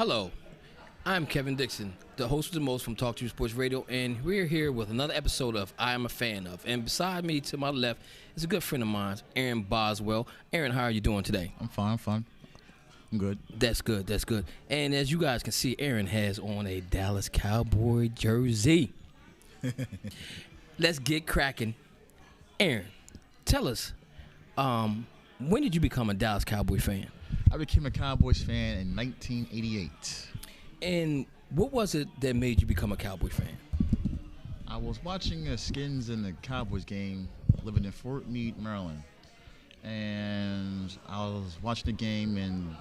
Hello, I'm Kevin Dixon, the host of the most from Talk to You Sports Radio, and we're here with another episode of I Am a Fan of. And beside me, to my left, is a good friend of mine, Aaron Boswell. Aaron, how are you doing today? I'm fine. I'm good. That's good. And as you guys can see, Aaron has on a Dallas Cowboy jersey. Let's get cracking. Aaron, tell us, when did you become a Dallas Cowboy fan? I became a Cowboys fan in 1988. And what was it that made you become a Cowboy fan? I was watching the Skins and the Cowboys game, living in Fort Meade, Maryland. And I was watching the game, and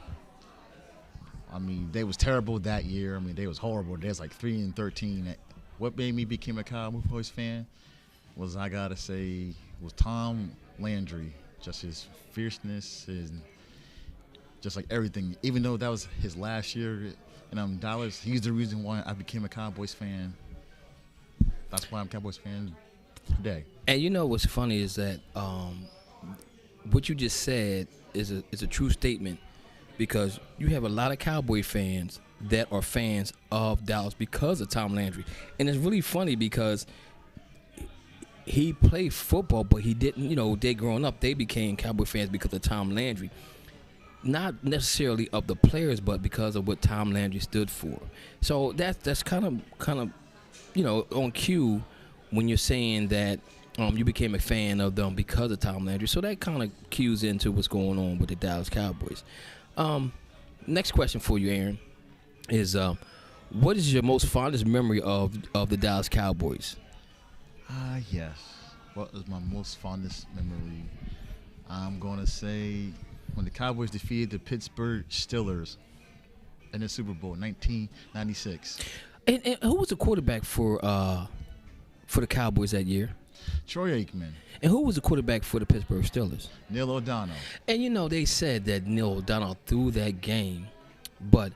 they was terrible that year. They was horrible. They was like 3-13. What made me become a Cowboys fan was, I gotta say, was Tom Landry. Just his fierceness, just like everything. Even though that was his last year in Dallas, he's the reason why I became a Cowboys fan. That's why I'm a Cowboys fan today. And you know what's funny is that what you just said is a true statement, because you have a lot of Cowboy fans that are fans of Dallas because of Tom Landry. And it's really funny because he played football, but he didn't, they growing up, they became Cowboy fans because of Tom Landry. Not necessarily of the players, but because of what Tom Landry stood for. So that's kind of on cue when you're saying that you became a fan of them because of Tom Landry. So that kind of cues into what's going on with the Dallas Cowboys. Next question for you, Aaron, is what is your most fondest memory of the Dallas Cowboys? Yes. What is my most fondest memory? I'm going to say when the Cowboys defeated the Pittsburgh Steelers in the Super Bowl in 1996. And who was the quarterback for the Cowboys that year? Troy Aikman. And who was the quarterback for the Pittsburgh Steelers? Neil O'Donnell. And they said that Neil O'Donnell threw that game, but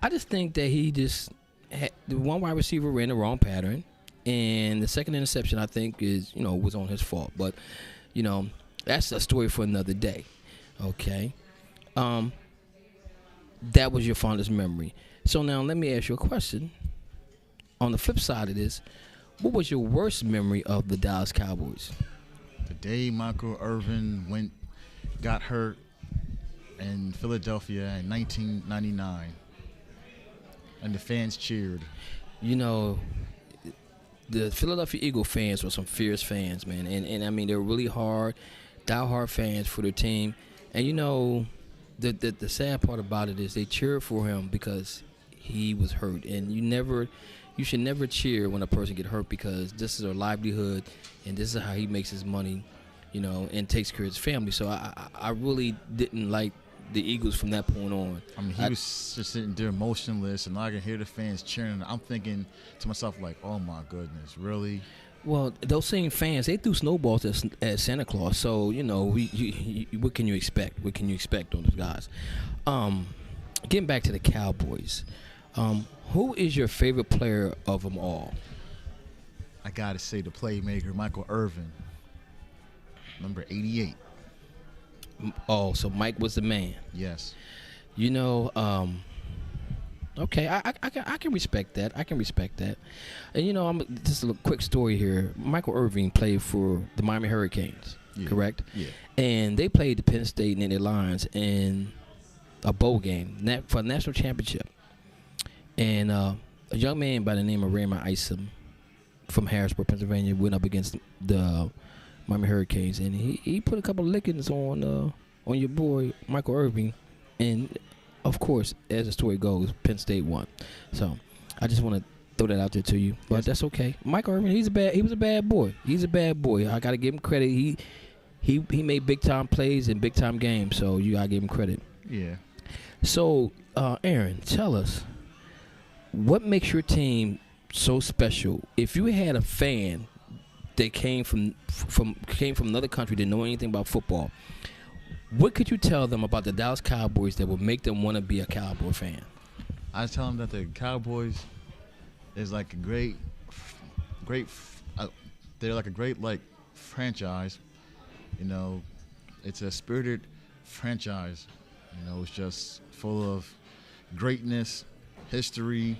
I just think that he just had the one wide receiver ran the wrong pattern, and the second interception I think was on his fault. But that's a story for another day. Okay. That was your fondest memory. So now let me ask you a question. On the flip side of this, what was your worst memory of the Dallas Cowboys? The day Michael Irvin got hurt in Philadelphia in 1999, and the fans cheered. The Philadelphia Eagle fans were some fierce fans, man. And they were really diehard fans for their team. And the sad part about it is they cheered for him because he was hurt. And you should never cheer when a person get hurt, because this is their livelihood and this is how he makes his money, and takes care of his family. So I really didn't like the Eagles from that point on. He was just sitting there motionless, and I could hear the fans cheering. I'm thinking to myself, like, oh my goodness, really? Well, those same fans, they threw snowballs at Santa Claus. So what can you expect? What can you expect on those guys? Getting back to the Cowboys, who is your favorite player of them all? I gotta say the playmaker, Michael Irvin, number 88. Oh, so Mike was the man. Yes. Okay, I can respect that. And just a quick story here. Michael Irvin played for the Miami Hurricanes, correct? Yeah. And they played the Penn State and the Lions in a bowl game for a national championship. And a young man by the name of Raymond Isom from Harrisburg, Pennsylvania, went up against the Miami Hurricanes, and he put a couple of lickings on your boy Michael Irvin, and of course, as the story goes, Penn State won. So I just want to throw that out there to you, but yes. That's okay. Michael Irvin, he was a bad boy. He's a bad boy. I got to give him credit. He made big time plays in big time games, so you got to give him credit. Yeah. So Aaron, tell us, what makes your team so special? If you had a fan that came from another country, didn't know anything about football, what could you tell them about the Dallas Cowboys that would make them want to be a Cowboy fan? I tell them that the Cowboys is like a great, they're like a great franchise. It's a spirited franchise. It's just full of greatness, history,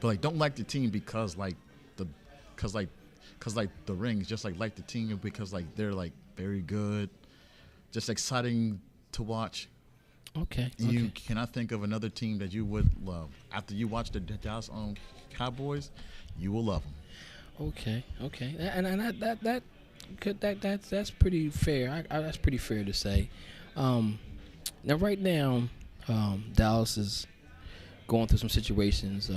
but like don't like the team because like the the rings, just like the team because like they're like very good, just exciting to watch. Okay. You cannot think of another team that you would love after you watch the Dallas Cowboys. You will love them. Okay. That's pretty fair. That's pretty fair to say. Now, right now, Dallas is going through some situations.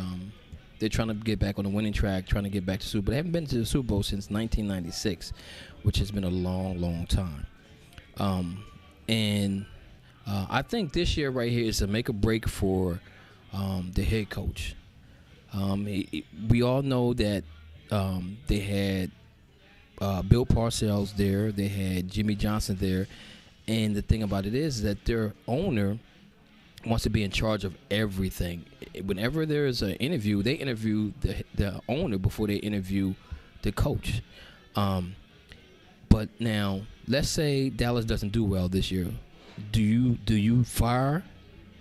They're trying to get back on the winning track, trying to get back to Super Bowl. They haven't been to the Super Bowl since 1996, which has been a long, long time. And I think this year right here is a make or break for the head coach. We all know that they had Bill Parcells there. They had Jimmy Johnson there. And the thing about it is that their owner wants to be in charge of everything. Whenever there is an interview, they interview the owner before they interview the coach. But now, let's say Dallas doesn't do well this year. Do you fire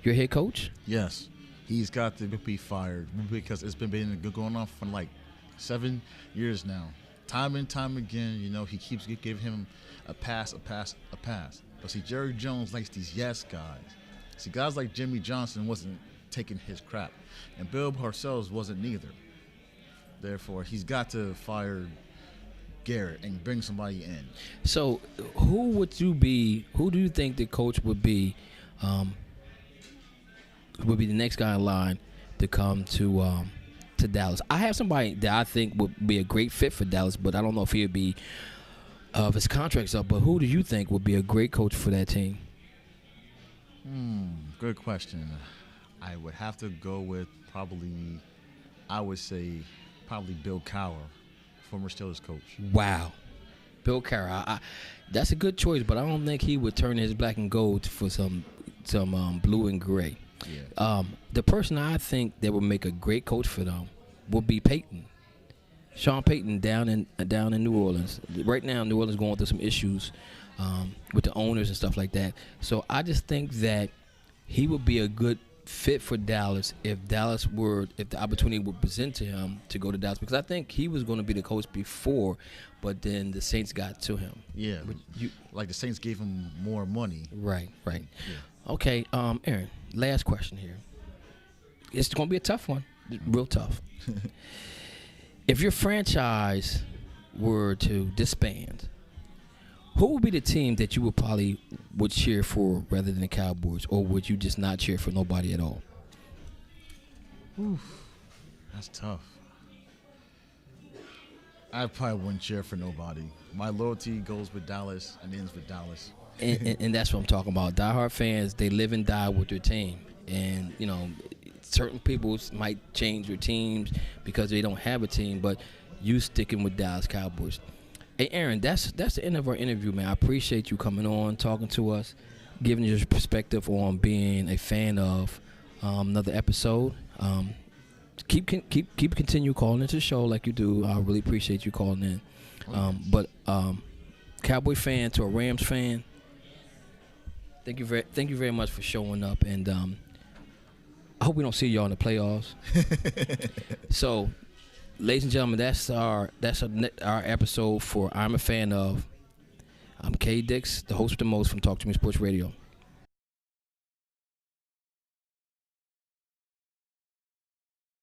your head coach? Yes, he's got to be fired because it's been going on for like 7 years now. Time and time again, he keeps giving him a pass. But see, Jerry Jones likes these yes guys. See, guys like Jimmy Johnson wasn't taking his crap, and Bill Parcells wasn't neither. Therefore, he's got to fire Garrett and bring somebody in. So, who do you think the coach would be the next guy in line to come to Dallas? I have somebody that I think would be a great fit for Dallas, but I don't know if he would be if his contract's up. But who do you think would be a great coach for that team? Good question. I would have to go with probably Bill Cowher, former Steelers coach. Wow. Bill Cowher. That's a good choice, but I don't think he would turn his black and gold for some blue and gray. Yeah. The person I think that would make a great coach for them would be Peyton. Sean Payton down in New Orleans. Right now, New Orleans is going through some issues with the owners and stuff like that. So I just think that he would be a good fit for Dallas if the opportunity would present to him to go to Dallas, because I think he was going to be the coach before, but then the Saints got to him. Yeah, like the Saints gave him more money. Right. Yeah. Okay, Aaron, last question here. It's going to be a tough one, real tough. If your franchise were to disband, who would be the team that you would cheer for rather than the Cowboys, or would you just not cheer for nobody at all? Oof, that's tough. I probably wouldn't cheer for nobody. My loyalty goes with Dallas and ends with Dallas. And that's what I'm talking about. Diehard fans, they live and die with their team. And, certain people might change their teams because they don't have a team, but you sticking with Dallas Cowboys. Hey, Aaron, that's the end of our interview, man. I appreciate you coming on, talking to us, giving your perspective on being a fan of another episode. Continue calling into the show like you do. I really appreciate you calling in. But Cowboy fan to a Rams fan, thank you very much for showing up, and I hope we don't see y'all in the playoffs. So, ladies and gentlemen, that's our episode for I'm a Fan of. I'm K Dix, the host with the most from Talk to Me Sports Radio.